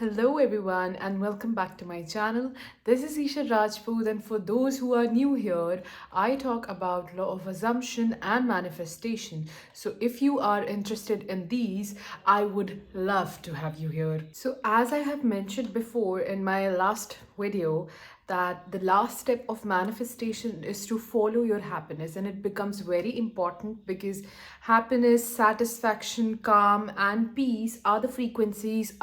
Hello everyone and welcome back to my channel. This is Isha Rajput, and for those who are new here, I talk about law of assumption and manifestation. So if you are interested in these, I would love to have you here. So as I have mentioned before in my last video, that the last step of manifestation is to follow your happiness, and it becomes very important because happiness, satisfaction, calm and peace are the frequencies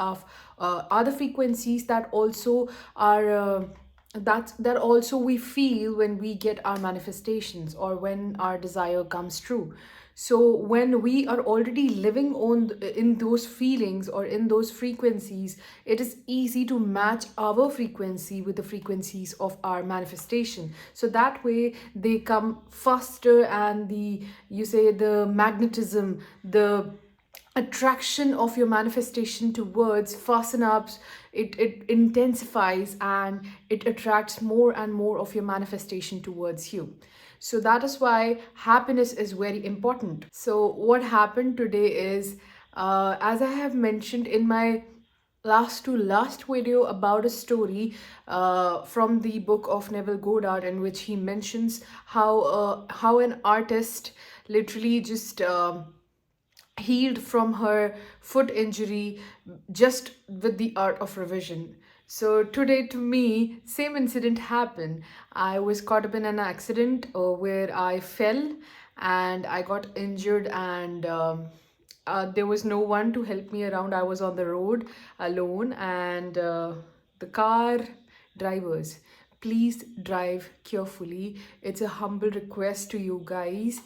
that also are that also we feel when we get our manifestations or when our desire comes true. So when we are already living on in those feelings or in those frequencies, it is easy to match our frequency with the frequencies of our manifestation, so that way they come faster, and the magnetism, the attraction of your manifestation towards fasten ups, it intensifies and it attracts more and more of your manifestation towards you. So that is why happiness is very important. So what happened today is, as I have mentioned in my last video about a story from the book of Neville Goddard, in which he mentions how an artist literally just healed from her foot injury just with the art of revision. So today to me, same incident happened. I was caught up in an accident where I fell and I got injured, and there was no one to help me around. I was on the road alone, and the car drivers, please drive carefully. It's a humble request to you guys,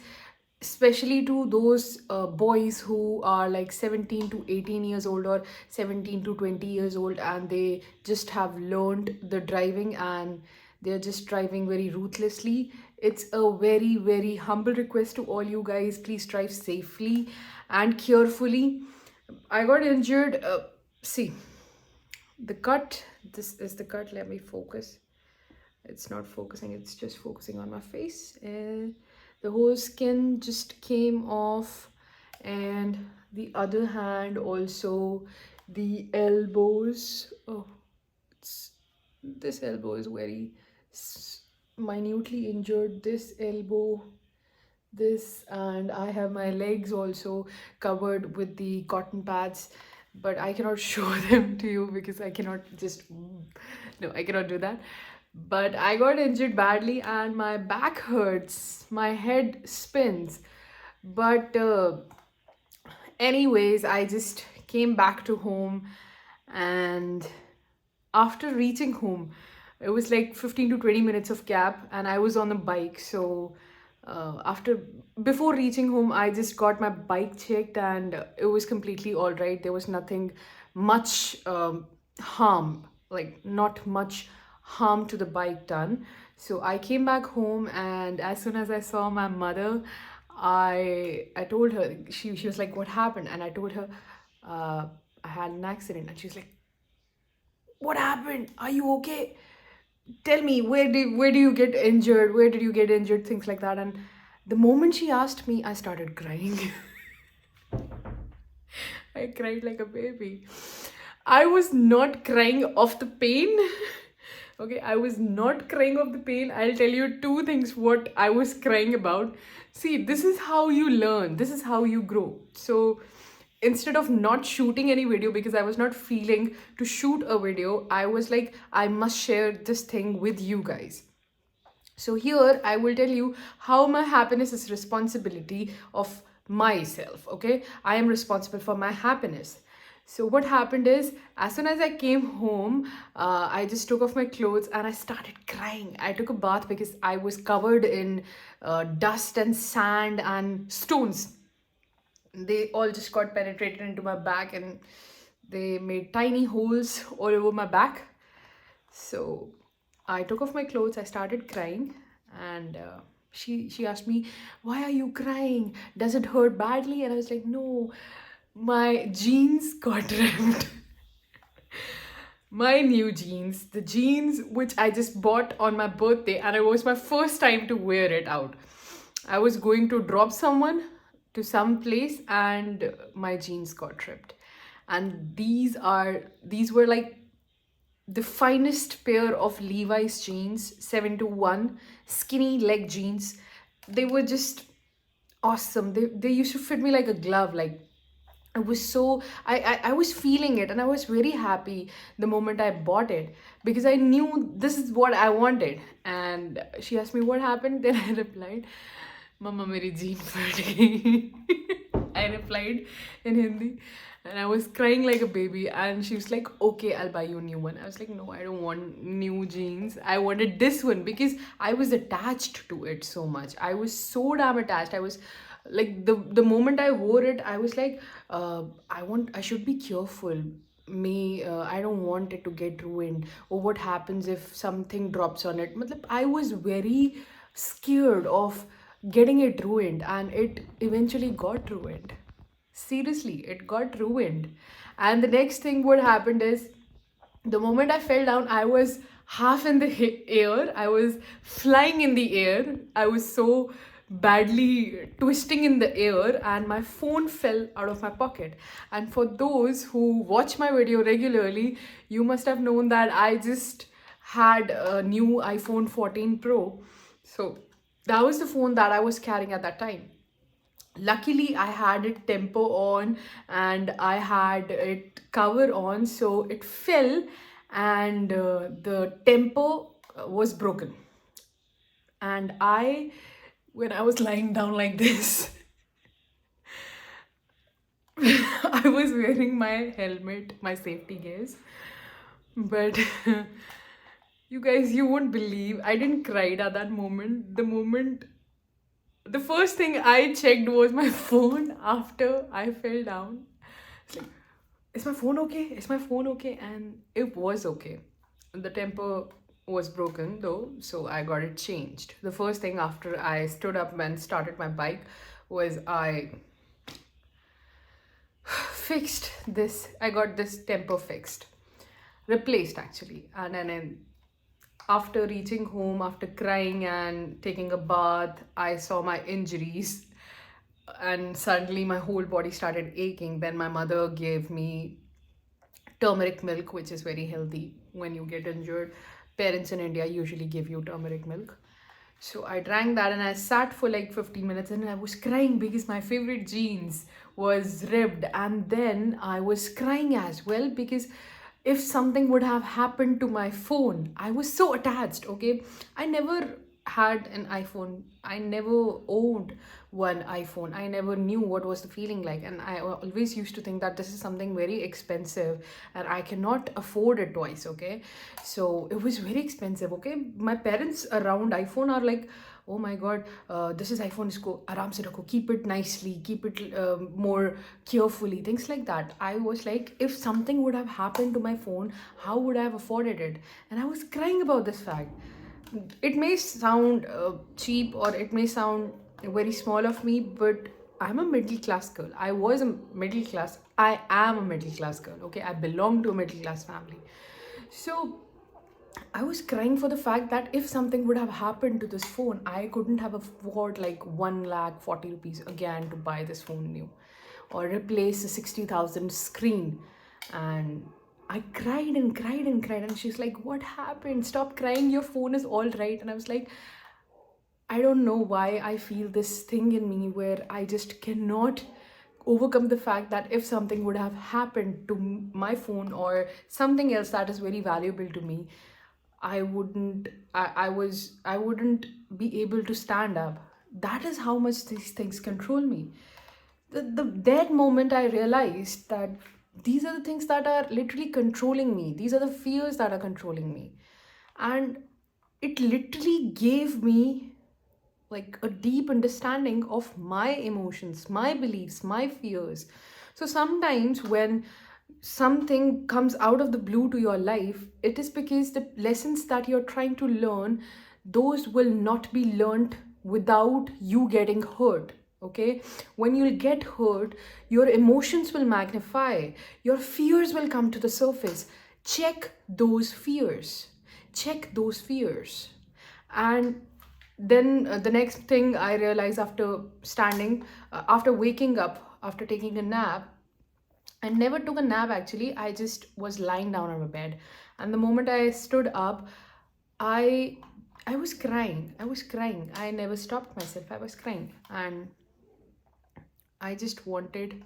especially to those boys who are like 17 to 18 years old or 17 to 20 years old, and they just have learned the driving and they're just driving very ruthlessly. It's a very, very humble request to all you guys. Please drive safely and carefully. I got injured. See, the cut. This is the cut. Let me focus. It's not focusing, it's just focusing on my face. And the whole skin just came off, and the other hand also, the elbows. Oh, this elbow is very minutely injured. This elbow, this, and I have my legs also covered with the cotton pads, but I cannot show them to you because I cannot just, no, I cannot do that. But I got injured badly and my back hurts, my head spins. But anyways, I just came back to home, and after reaching home, it was like 15 to 20 minutes of cab and I was on a bike. So after before reaching home, I just got my bike checked and it was completely all right. There was nothing much harm, like not much harm to the bike done. So I came back home, and as soon as I saw my mother, I told her. She was like, what happened? And I told her I had an accident, and she was like, what happened? Are you okay? Tell me, where do you get injured? Where did you get injured? Things like that. And the moment she asked me, I started crying. I cried like a baby. I was not crying of the pain. Okay, I was not crying of the pain. I'll tell you two things what I was crying about. See, this is how you learn. This is how you grow. So instead of not shooting any video because I was not feeling to shoot a video, I was like, I must share this thing with you guys. So here I will tell you how my happiness is responsibility of myself. Okay, I am responsible for my happiness. So what happened is, as soon as I came home, I just took off my clothes and I started crying. I took a bath because I was covered in dust and sand and stones. They all just got penetrated into my back and they made tiny holes all over my back. So I took off my clothes, I started crying, and she asked me, why are you crying? Does it hurt badly? And I was like, no, my jeans got ripped. My new jeans, the jeans which I just bought on my birthday, and it was my first time to wear it out. I was going to drop someone to some place and my jeans got ripped. and these were like the finest pair of Levi's jeans, 721 skinny leg jeans. They were just awesome. They used to fit me like a glove. Like, I was so I was feeling it, and I was very happy the moment I bought it, because I knew this is what I wanted. And she asked me what happened. Then I replied, "Mama, meri jean fat gayi." I replied in Hindi, and I was crying like a baby. And she was like, "Okay, I'll buy you a new one." I was like, "No, I don't want new jeans. I wanted this one because I was attached to it so much. I was so damn attached. I was like, the moment I wore it, I was like, I should be careful. I don't want it to get ruined. Or what happens if something drops on it?" Matlab, I was very scared of getting it ruined, and it eventually got ruined. Seriously, it got ruined. And the next thing what happened is, the moment I fell down, I was half in the air. I was flying in the air. I was so badly twisting in the air, and my phone fell out of my pocket. And for those who watch my video regularly, you must have known that I just had a new iPhone 14 Pro. So that was the phone that I was carrying at that time. Luckily, I had it tempo on, and I had it cover on, so it fell, and the tempo was broken. And when I was lying down like this, I was wearing my helmet, my safety gears. But you guys, you won't believe, I didn't cry at that moment. The first thing I checked was my phone after I fell down. It's like, is my phone okay? Is my phone okay? And it was okay. The temper was broken though, so I got it changed. The first thing after I stood up and started my bike was I fixed this. I got this temper fixed, replaced actually. And then after reaching home, after crying and taking a bath, I saw my injuries, and suddenly my whole body started aching. Then my mother gave me turmeric milk, which is very healthy when you get injured. Parents in India usually give you turmeric milk. So I drank that, and I sat for like 15 minutes, and I was crying because my favorite jeans was ripped. And then I was crying as well because if something would have happened to my phone, I was so attached. Okay, I never had an iPhone. I never owned one iPhone. I never knew what was the feeling like, and I always used to think that this is something very expensive and I cannot afford it twice. Okay, so it was very expensive. Okay, my parents around iPhone are like, "Oh my god, this is iPhone, isko aram se rakho, keep it nicely, keep it more carefully," things like that. I was like, if something would have happened to my phone, how would I have afforded it? And I was crying about this fact. It may sound cheap, or it may sound very small of me, but I'm a middle class girl. I was a middle class. I am a middle class girl. Okay, I belong to a middle class family. So I was crying for the fact that if something would have happened to this phone, I couldn't have afford like 1 lakh 40 rupees again to buy this phone new, or replace a 60,000 screen. And I cried and cried and cried, and she's like, "What happened? Stop crying. Your phone is all right." And I was like, I don't know why I feel this thing in me where I just cannot overcome the fact that if something would have happened to my phone or something else that is very valuable to me, I wouldn't be able to stand up. That is how much these things control me. That moment I realized that these are the things that are literally controlling me. These are the fears that are controlling me. And it literally gave me like a deep understanding of my emotions, my beliefs, my fears. So sometimes when something comes out of the blue to your life, it is because the lessons that you're trying to learn, those will not be learned without you getting hurt. Okay, when you'll get hurt, your emotions will magnify, your fears will come to the surface. Check those fears, check those fears. And then the next thing I realized after after waking up, after taking a nap, I never took a nap actually. I just was lying down on my bed. And the moment I stood up, I I was crying. I was crying. I never stopped myself. I was crying. And I just wanted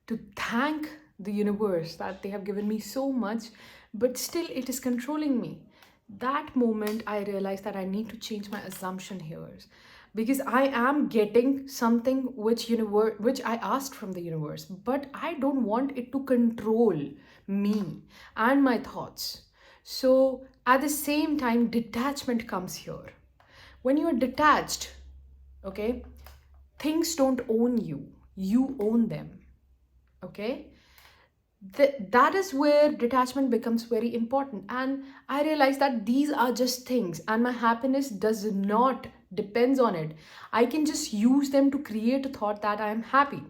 to thank the universe that they have given me so much, but still it is controlling me. That moment I realized that I need to change my assumption here, because I am getting something which I asked from the universe, but I don't want it to control me and my thoughts. So at the same time, detachment comes here. When you are detached, okay, things don't own you, you own them. Okay, that is where detachment becomes very important. And I realize that these are just things, and my happiness does not depends on it. I can just use them to create a thought that I am happy,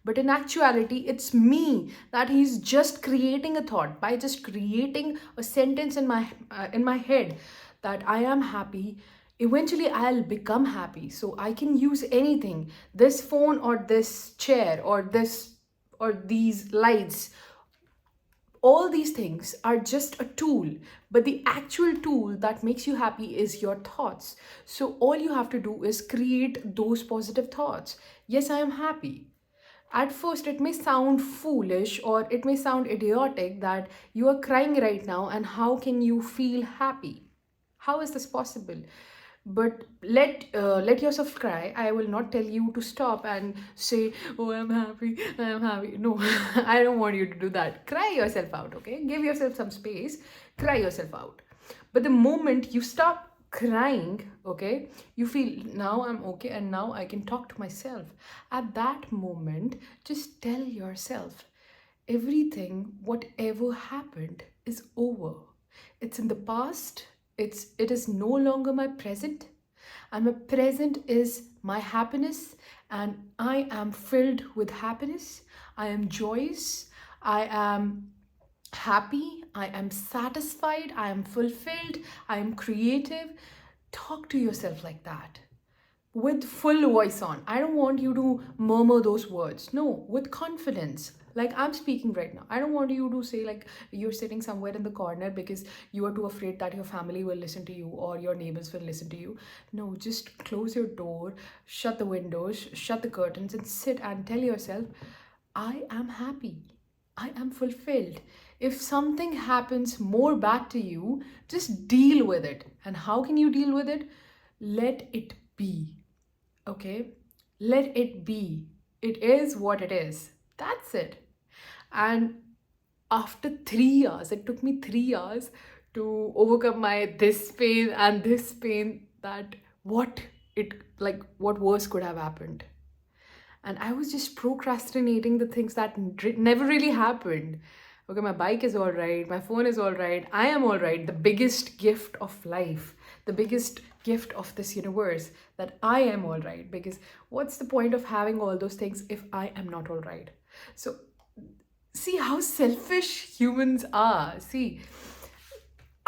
but in actuality it's me that he's just creating a thought by just creating a sentence in my head that I am happy. Eventually I'll become happy, so I can use anything, this phone or this chair or this or these lights. All these things are just a tool, but the actual tool that makes you happy is your thoughts. So all you have to do is create those positive thoughts. Yes, I am happy. At first it may sound foolish or it may sound idiotic that you are crying right now and how can you feel happy? How is this possible? But let yourself cry. I will not tell you to stop and say, oh, I'm happy, I'm happy. No, I don't want you to do that. Cry yourself out, okay? Give yourself some space, cry yourself out. But the moment you stop crying, okay, you feel now I'm okay and now I can talk to myself. At that moment, just tell yourself, everything, whatever happened, is over. It's in the past. It is no longer my present, and my present is my happiness, and I am filled with happiness. I am joyous. I am happy. I am satisfied. I am fulfilled. I am creative. Talk to yourself like that with full voice on. I don't want you to murmur those words. No, with confidence. Like I'm speaking right now. I don't want you to say like you're sitting somewhere in the corner because you are too afraid that your family will listen to you or your neighbors will listen to you. No, just close your door, shut the windows, shut the curtains, and sit and tell yourself, I am happy. I am fulfilled. If something happens more bad to you, just deal with it. And how can you deal with it? Let it be. Okay, let it be. It is what it is. That's it. And after 3 hours, it took me 3 hours to overcome my this pain and this pain, that what worse could have happened. And I was just procrastinating the things that never really happened. Okay, my bike is all right, my phone is all right, I am all right. The biggest gift of life, the biggest gift of this universe, that I am all right. Because what's the point of having all those things if I am not all right? So, see how selfish humans are. See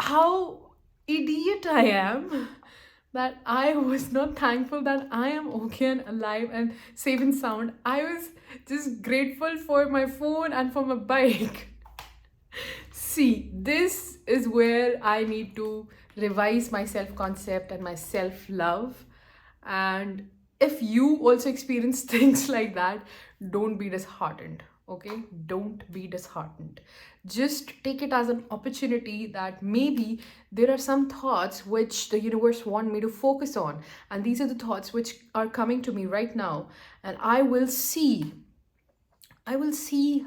how idiot I am that I was not thankful that I am okay and alive and safe and sound. I was just grateful for my phone and for my bike. See, this is where I need to revise my self concept and my self love. And if you also experience things like that, don't be disheartened. Okay, don't be disheartened. Just take it as an opportunity that maybe there are some thoughts which the universe want me to focus on, and these are the thoughts which are coming to me right now, and I will see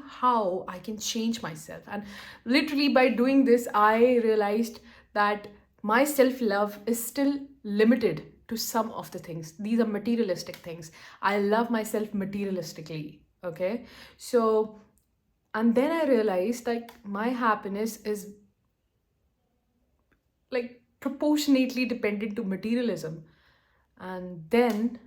how I can change myself. And literally by doing this, I realized that my self love is still limited to some of the things. These are materialistic things. I love myself materialistically. Okay. So, and then I realized like my happiness is like proportionately dependent to materialism. And then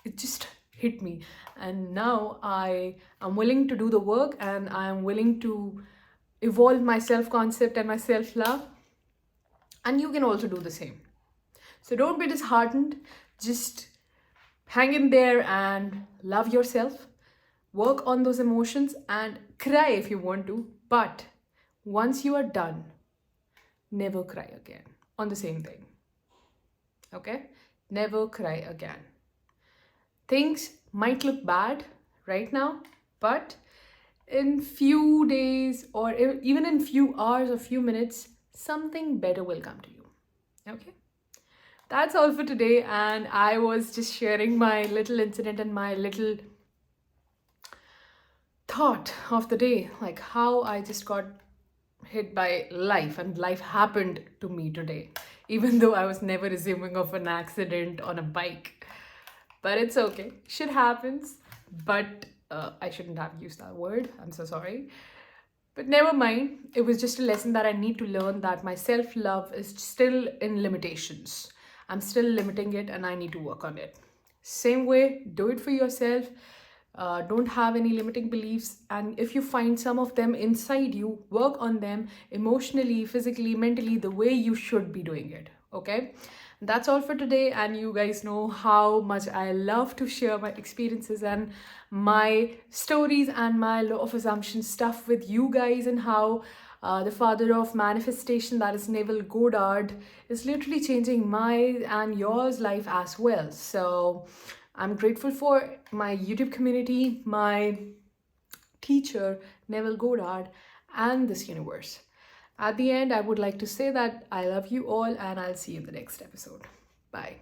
it just hit me, and now I am willing to do the work, and I am willing to evolve my self concept and my self love, and you can also do the same. So don't be disheartened, just hang in there and love yourself. work on those emotions and cry if you want to. But once you are done, never cry again on the same thing. Okay? Never cry again. Things might look bad right now, but in few days or even in few hours or few minutes, something better will come to you. Okay? That's all for today, and I was just sharing my little incident and my little thought of the day, like how I just got hit by life and life happened to me today, even though I was never assuming of an accident on a bike. But it's okay, shit happens. But I shouldn't have used that word, I'm so sorry. But never mind, it was just a lesson that I need to learn, that my self-love is still in limitations. I'm still limiting it and I need to work on it. Same way, do it for yourself. Don't have any limiting beliefs, and if you find some of them inside you, work on them emotionally, physically, mentally, the way you should be doing it. Okay, that's all for today, and you guys know how much I love to share my experiences and my stories and my law of assumption stuff with you guys, and how the father of manifestation, that is Neville Goddard, is literally changing my and yours life as well. So I'm grateful for my YouTube community, my teacher, Neville Goddard, and this universe. At the end, I would like to say that I love you all, and I'll see you in the next episode. Bye.